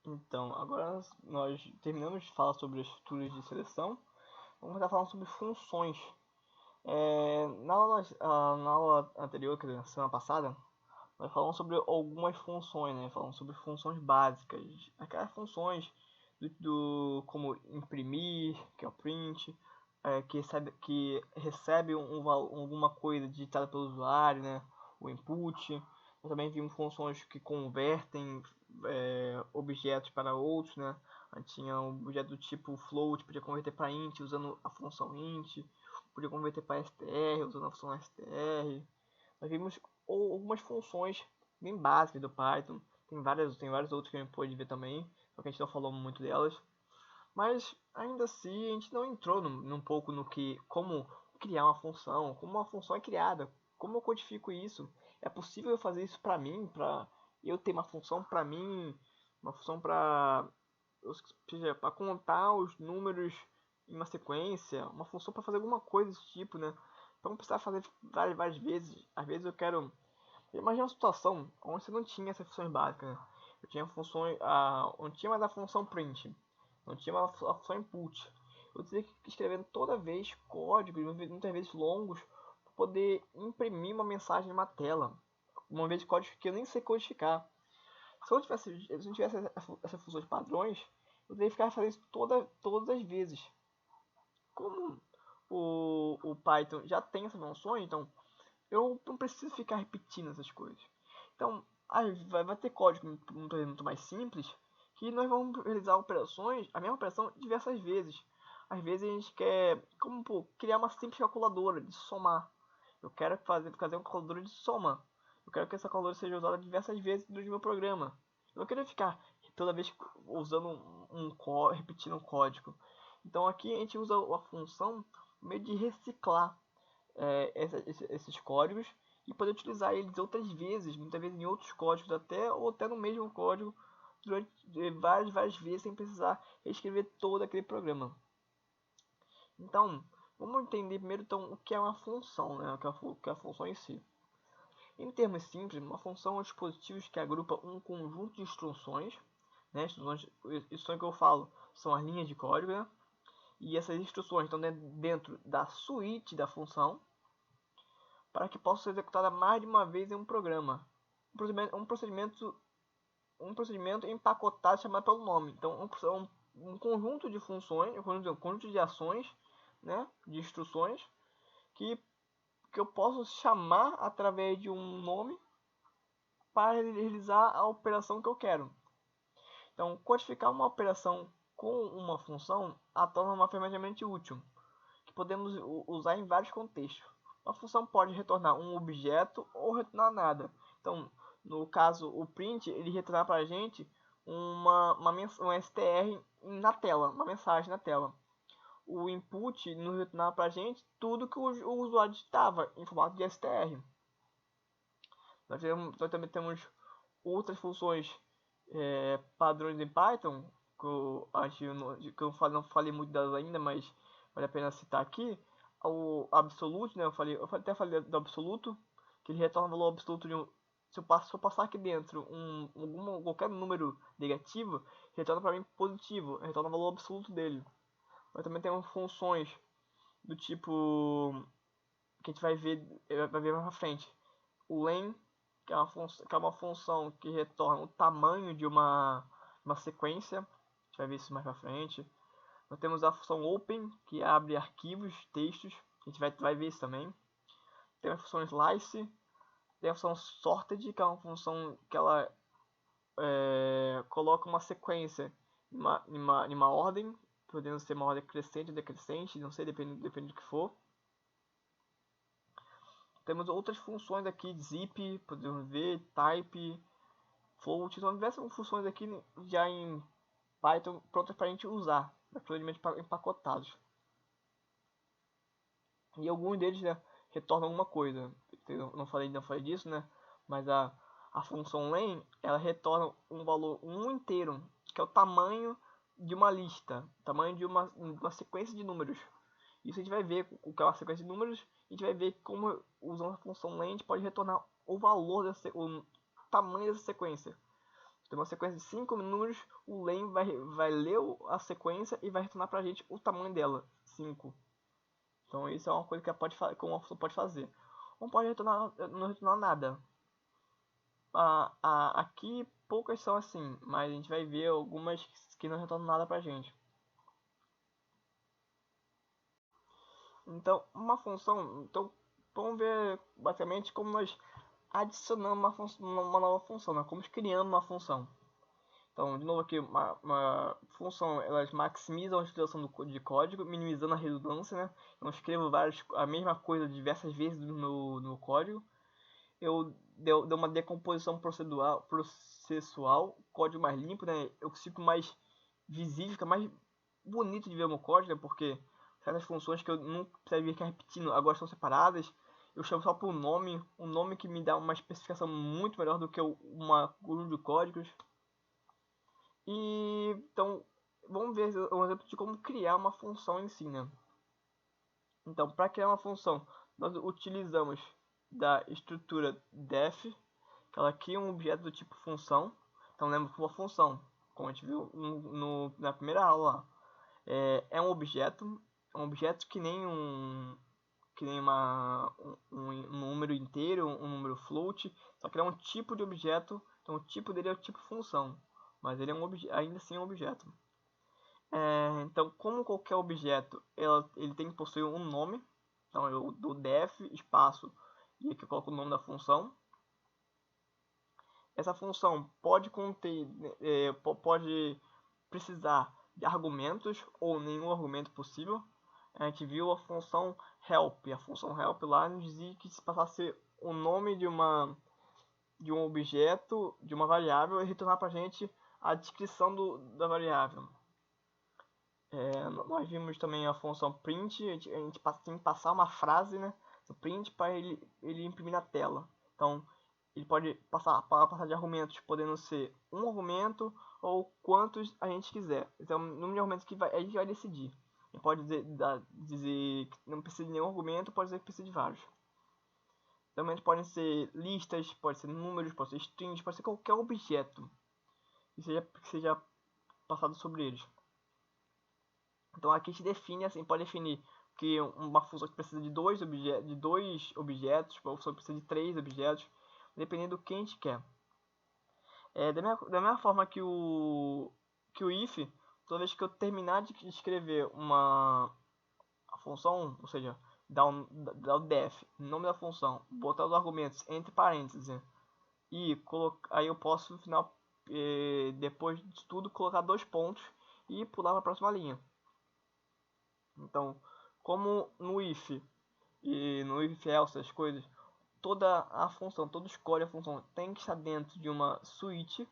Então, agora nós terminamos de falar sobre as estruturas de seleção. Vamos estar falando sobre funções. Na aula anterior, quer dizer, na semana passada, nós falamos sobre algumas funções, né? Falamos sobre funções básicas. Aquelas funções como imprimir, que é o print, que recebe alguma coisa digitada pelo usuário, né? O input. Nós também vimos funções que convertem objetos para outros, né? A gente tinha um objeto do tipo float, podia converter para int usando a função int, podia converter para str usando a função str. Nós vimos algumas funções bem básicas do Python. Tem várias outras que a gente pode ver também, só que a gente não falou muito delas. Mas ainda assim a gente não entrou num pouco no que, como criar uma função, como uma função é criada, como eu codifico isso. É possível eu fazer isso para mim, para eu ter uma função para mim, uma função para contar os números em uma sequência, uma função para fazer alguma coisa desse tipo, né? Então não precisar fazer várias vezes. Às vezes eu quero. Imagina uma situação onde você não tinha essas funções básicas, né? Eu tinha funções. Não tinha mais a função print. Não tinha mais a função input. Eu teria que escrever toda vez códigos, muitas vezes longos, para poder imprimir uma mensagem numa tela. Uma vez de código que eu nem sei codificar. Se eu não tivesse essas funções padrões, eu teria que ficar fazendo isso todas as vezes. Como o Python já tem essas funções, então eu não preciso ficar repetindo essas coisas. Então, aí vai ter código muito mais simples que nós vamos realizar operações, a mesma operação diversas vezes. Às vezes a gente quer, criar uma simples calculadora de somar. Eu quero fazer uma calculadora de soma. Eu quero que essa calculadora seja usada diversas vezes durante o meu programa. Eu não quero ficar toda vez usando repetindo um código. Então aqui a gente usa a função meio de reciclar esses códigos e poder utilizar eles outras vezes, muitas vezes em outros códigos ou até no mesmo código durante várias vezes sem precisar reescrever todo aquele programa. Então, vamos entender primeiro então o que é uma função, né? O que é a função em si. Em termos simples, uma função é um dispositivo que agrupa um conjunto de instruções, né? Instruções que eu falo são as linhas de código, né? E essas instruções estão dentro da suíte da função, para que possa ser executada mais de uma vez em um programa. Um procedimento empacotado chamado pelo nome. Então, um conjunto de funções, um conjunto de ações, né, de instruções, que, que eu posso chamar através de um nome para realizar a operação que eu quero. Então, codificar uma operação com uma função a torna uma ferramenta útil, que podemos usar em vários contextos. Uma função pode retornar um objeto ou retornar nada. Então, no caso, o print, ele retornar para a gente um str na tela, uma mensagem na tela. O input nos retornar para a gente tudo que o usuário digitava em formato de str. Nós também temos outras funções padrões em Python, que eu acho que eu não falei muito delas ainda, mas vale a pena citar aqui. O absolute, né? Até falei do absoluto, que ele retorna o valor absoluto de um. Se eu passar aqui dentro qualquer número negativo, retorna para mim positivo, retorna o valor absoluto dele. Mas também temos funções do tipo que a gente vai ver mais pra frente. O len, que é uma função que retorna o tamanho de uma sequência. A gente vai ver isso mais pra frente. Nós temos a função open, que abre arquivos, textos. A gente vai ver isso também. Tem a função slice. Tem a função sorted, que é uma função que ela coloca uma sequência em uma ordem, podendo ser uma ordem crescente ou decrescente, não sei, depende do que for. Temos outras funções aqui, zip, podemos ver, type, float, são diversas funções aqui já em Python prontas para a gente usar, praticamente empacotados. E alguns deles, né, retornam alguma coisa. Eu não falei disso, né? Mas a função len, ela retorna um valor inteiro, que é o tamanho de uma lista, tamanho de uma sequência de números. Isso a gente vai ver o que é uma sequência de números, a gente vai ver como usando a função len a gente pode retornar o valor o tamanho dessa sequência. Tem uma sequência de 5 números, o len vai ler a sequência e vai retornar pra gente o tamanho dela, 5. Então isso é uma coisa que uma função pode fazer. Não pode não retornar nada. Aqui poucas são assim, mas a gente vai ver algumas que não retornam nada pra gente. Então, uma função, então vamos ver basicamente como nós adicionamos uma nova função, né? Como criamos uma função. Então, de novo aqui, uma função, elas maximizam a utilização de código, minimizando a redundância, né? Eu não escrevo a mesma coisa diversas vezes no código. Eu dou uma decomposição processual, código mais limpo, né? Eu fico mais visível, fica mais bonito de ver o meu código, né? Porque certas funções que eu não precisaria ficar repetindo agora são separadas. Eu chamo só por um nome que me dá uma especificação muito melhor do que uma conjunto de códigos. E então, vamos ver um exemplo de como criar uma função em si, né? Então, para criar uma função, nós utilizamos da estrutura def, que ela cria um objeto do tipo função. Então, lembra que uma função, como a gente viu na primeira aula, é um objeto que nem um número inteiro, um número float, só que ele é um tipo de objeto, então o tipo dele é o tipo função, mas ele é ainda assim um objeto. Então, como qualquer objeto, ele tem que possuir um nome, então eu dou def espaço e aqui eu coloco o nome da função. Essa função pode conter, pode precisar de argumentos ou nenhum argumento possível. A gente viu a função help. A função help lá nos dizia que se passasse o nome de um objeto, de uma variável, e retornar para a gente a descrição da variável. Nós vimos também a função print. A gente tem que passar uma frase, né, no print para ele imprimir na tela. Então ele pode passar de argumentos, podendo ser um argumento ou quantos a gente quiser. Então, o número de argumentos que a gente vai decidir. Ele pode dizer que não precisa de nenhum argumento, pode dizer que precisa de vários. Também podem ser listas, pode ser números, pode ser strings, pode ser qualquer objeto que seja passado sobre eles. Então aqui a gente define assim, pode definir que uma função que precisa de dois objetos, uma função que precisa de 3 objetos, dependendo do que a gente quer. Da mesma forma que o if, toda vez que eu terminar de escrever a função, ou seja, dar o def, nome da função, botar os argumentos entre parênteses, e aí eu posso no final, depois de tudo, colocar 2 pontos e pular para a próxima linha. Então, como no if e no if else, as coisas, toda a função, todo escolhe a função tem que estar dentro de uma suíte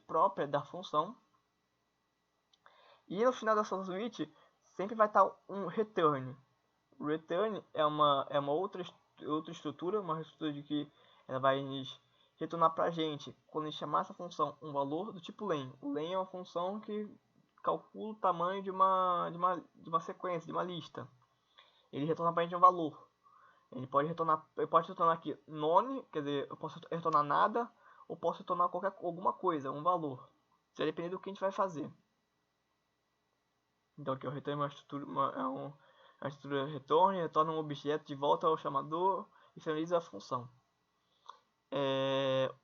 própria da função. E no final dessa suíte sempre vai estar um return. O return é uma outra estrutura, uma estrutura de que ela vai retornar para a gente, quando a gente chamar essa função, um valor do tipo len. O len é uma função que calcula o tamanho de uma sequência, de uma lista. Ele retorna para a gente um valor. Ele pode retornar aqui none, quer dizer, eu posso retornar nada, ou posso retornar alguma coisa, um valor. Isso vai depender do que a gente vai fazer. Então aqui o return é uma estrutura retorna um objeto de volta ao chamador e finaliza a função.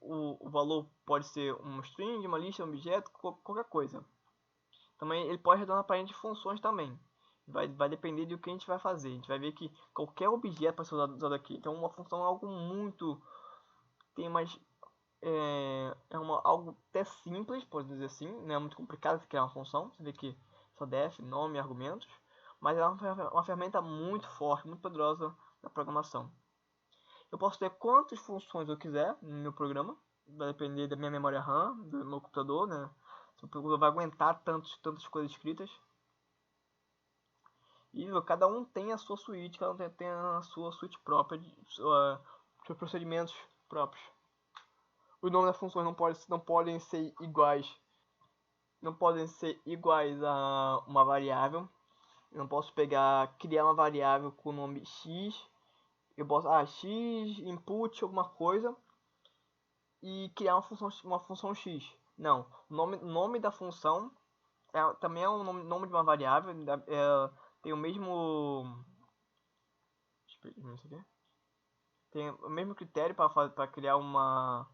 O valor pode ser um string, uma lista, um objeto, qualquer coisa. Também ele pode retornar para a gente funções também. Vai depender do que a gente vai fazer. A gente vai ver que qualquer objeto pode ser usado aqui. Então uma função é algo muito... tem mais... algo até simples, pode dizer assim. Não é muito complicado criar uma função. Você vê que só def, nome, argumentos. Mas é uma ferramenta muito forte, muito poderosa na programação. Eu posso ter quantas funções eu quiser no meu programa. Vai depender da minha memória RAM, do meu computador, né? Se o computador vai aguentar tantas coisas escritas. E cada um tem a sua suíte, cada um tem a sua suíte própria, seus procedimentos próprios. Os nomes das funções não podem ser iguais. Não podem ser iguais a uma variável. Eu não posso criar uma variável com o nome x. Eu posso x input alguma coisa. e criar uma função x. Não, o nome da função também é um nome de uma variável, tem o mesmo. Tem o mesmo critério para criar nome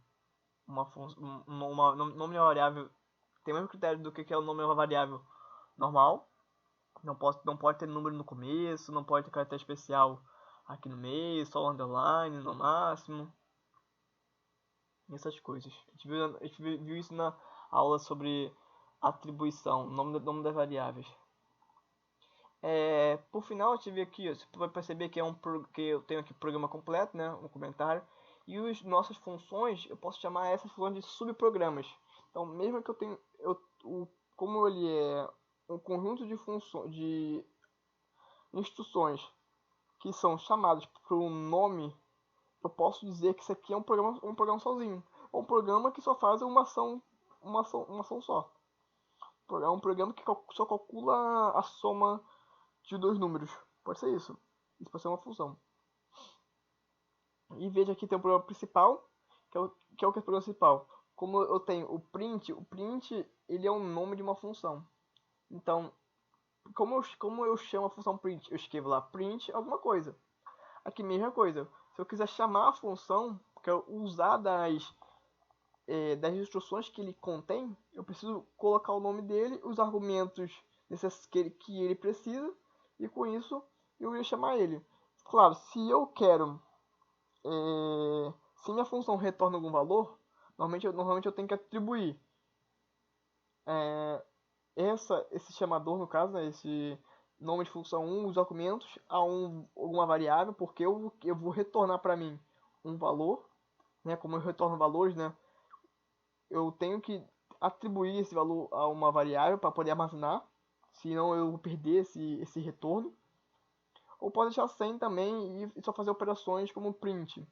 de uma variável. Tem o mesmo critério do que é o nome de uma variável normal. Não pode ter número no começo, não pode ter caractere especial aqui no meio, só underline no máximo. Essas coisas. A gente viu isso na aula sobre atribuição, nome das variáveis. Por final, eu tive aqui, você vai perceber que que eu tenho aqui o programa completo, né, um comentário, e as nossas funções, eu posso chamar essas funções de subprogramas. Então, mesmo que eu tenha, como ele é um conjunto de funções, de instruções que são chamadas por um nome, eu posso dizer que isso aqui é um programa sozinho, ou um programa que só faz uma ação só. É um programa que só calcula a soma de dois números. Pode ser isso. Isso pode ser uma função. E veja aqui tem o programa principal, que é o que é o programa principal. Como eu tenho o print ele é o nome de uma função. Então, como eu chamo a função print? Eu escrevo lá print alguma coisa. Aqui mesma coisa. Se eu quiser chamar a função, quero usar das instruções que ele contém, eu preciso colocar o nome dele, os argumentos que ele precisa, e com isso eu ia chamar ele. Claro, se eu quero, se minha função retorna algum valor, normalmente eu tenho que atribuir esse chamador, no caso, né, esse nome de função 1, os argumentos, a alguma variável, porque eu vou retornar para mim um valor, né, como eu retorno valores, né, eu tenho que atribuir esse valor a uma variável para poder armazenar, senão eu vou perder esse retorno. Ou pode deixar sem também e só fazer operações como print.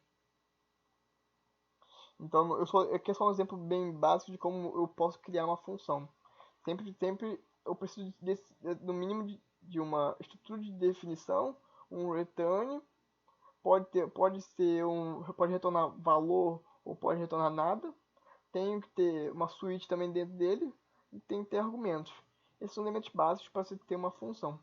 Então, aqui é só um exemplo bem básico de como eu posso criar uma função. Sempre eu preciso no mínimo de uma estrutura de definição, um return, pode retornar valor ou pode retornar nada. Tenho que ter uma suíte também dentro dele e tem que ter argumentos. Esses são elementos básicos para você ter uma função.